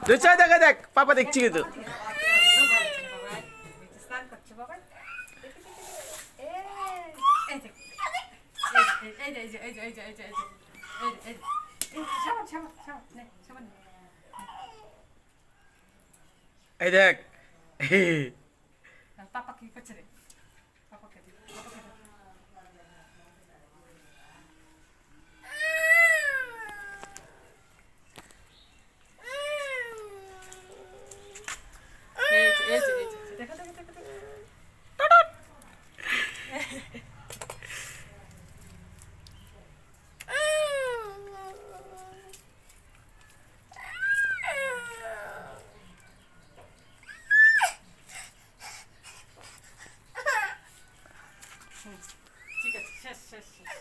রুচা দেখে দেখ পাপা দেখছি কিন্তু স্নান করছে বাবা এই দেখ পাপা কি করছে রে পাপাকে দেখো দেখো দেখো ঠিক আছে শেষ শেষ শেষ